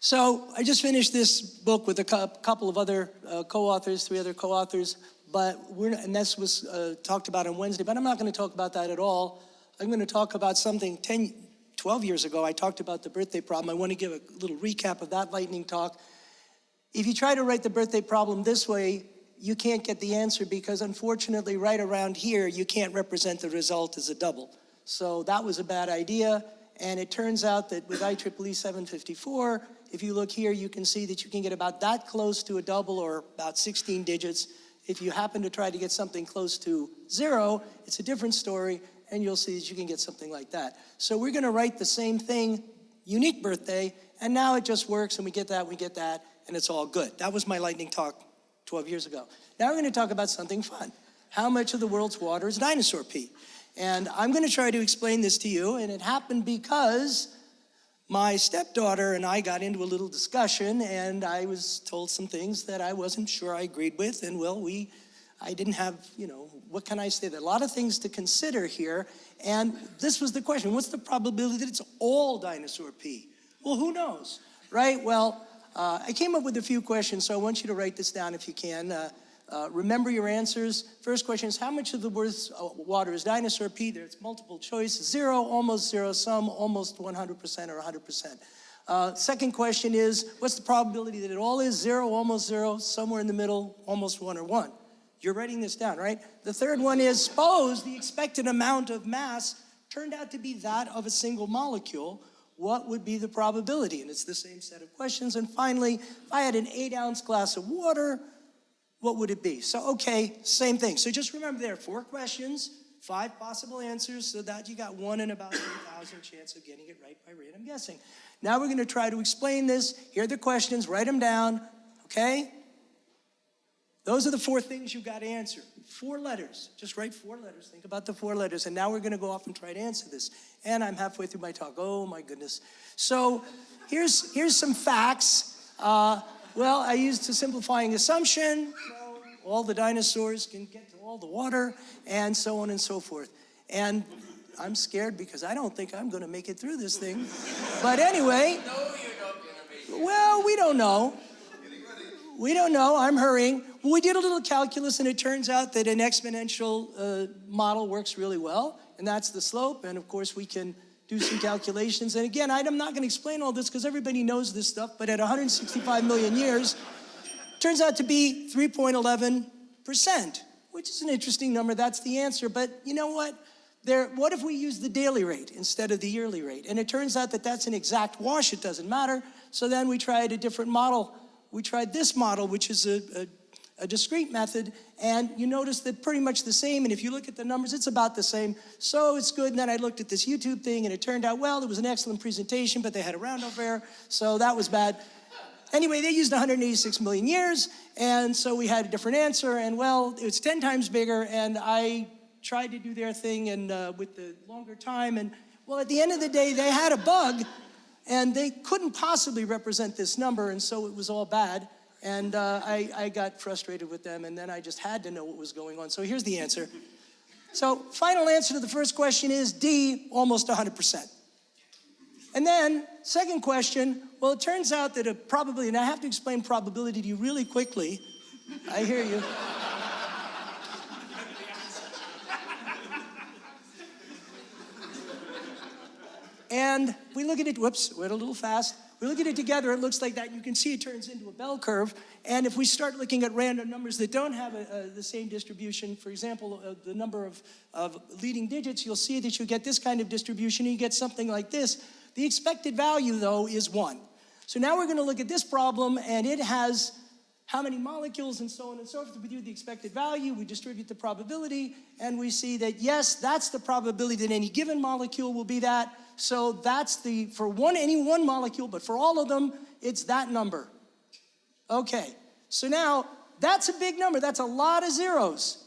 So I just finished this book with a couple of other co-authors, 3 other co-authors, and this was talked about on Wednesday, but I'm not going to talk about that at all. I'm going to talk about something 12 years ago. I talked about the birthday problem. I want to give a little recap of that lightning talk. If you try to write the birthday problem this way, you can't get the answer because unfortunately right around here, you can't represent the result as a double. So that was a bad idea. And it turns out that with IEEE 754, if you look here, you can see that you can get about that close to a double or about 16 digits. If you happen to try to get something close to 0, it's a different story, and you'll see that you can get something like that. So we're gonna write the same thing, unique birthday, and now it just works, and we get that, and it's all good. That was my lightning talk 12 years ago. Now we're gonna talk about something fun. How much of the world's water is dinosaur pee? And I'm gonna try to explain this to you, and it happened because my stepdaughter and I got into a little discussion, and I was told some things that I wasn't sure I agreed with, and well, I didn't have, what can I say? There are a lot of things to consider here, and this was the question: what's the probability that it's all dinosaur pee? Well, who knows, right? Well, I came up with a few questions, so I want you to write this down if you can. Remember your answers. First question is, how much of the world's water is dinosaur pee? There's multiple choice: 0, almost 0, some, almost 100%, or 100%. Second question is, what's the probability that it all is 0, almost 0, somewhere in the middle, almost 1, or 1? You're writing this down, right? The third one is, suppose the expected amount of mass turned out to be that of a single molecule. What would be the probability? And it's the same set of questions. And finally, if I had an 8-ounce glass of water, what would it be? So, okay, same thing. So just remember there are 4 questions, 5 possible answers, so that you got 1 in about 3,000 chance of getting it right by random guessing. Now we're gonna try to explain this. Here are the questions, write them down, okay? Those are the 4 things you got to answer. 4 letters, just write 4 letters. Think about the 4 letters, and now we're gonna go off and try to answer this. And I'm halfway through my talk, oh my goodness. So here's some facts. Well, I used a simplifying assumption, so all the dinosaurs can get to all the water, and so on and so forth. And I'm scared because I don't think I'm gonna make it through this thing. But anyway, No, you're not gonna make it. well, we don't know. We don't know, I'm hurrying. Well, we did a little calculus, and it turns out that an exponential model works really well, and that's the slope, and of course we can do some calculations. And again, I'm not gonna explain all this because everybody knows this stuff, but at 165 million years, turns out to be 3.11%, which is an interesting number. That's the answer, but you know what? What if we use the daily rate instead of the yearly rate? And it turns out that that's an exact wash, it doesn't matter. So then we tried a different model. We tried this model, which is a discrete method, and you notice that pretty much the same, and if you look at the numbers, it's about the same, so it's good. And then I looked at this YouTube thing, and it turned out, well, it was an excellent presentation, but they had a round-off error, so that was bad. Anyway, they used 186 million years, and so we had a different answer, and well, it's 10 times bigger, and I tried to do their thing and with the longer time, and well, at the end of the day, they had a bug, and they couldn't possibly represent this number, and so it was all bad. And I got frustrated with them, and then I just had to know what was going on. So here's the answer. So final answer to the first question is D, almost 100%. And then second question, well, it turns out that a probability, and I have to explain probability to you really quickly. I hear you. And we look at it, whoops, went a little fast. We look at it together, it looks like that. You can see it turns into a bell curve. And if we start looking at random numbers that don't have the same distribution, for example, the number of leading digits, you'll see that you get this kind of distribution, and you get something like this. The expected value, though, is 1. So now we're gonna look at this problem, and it has how many molecules and so on and so forth. We do the expected value, we distribute the probability, and we see that, yes, that's the probability that any given molecule will be that. So that's for any one molecule, but for all of them, it's that number. Okay, so now that's a big number. That's a lot of zeros.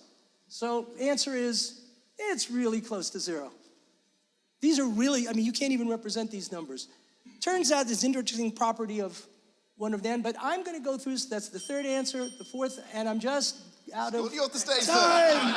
So answer is, it's really close to 0. These are really, you can't even represent these numbers. Turns out there's an interesting property of one of them, but I'm gonna go through, so that's the third answer, the fourth, and I'm just out of You off the stage, time.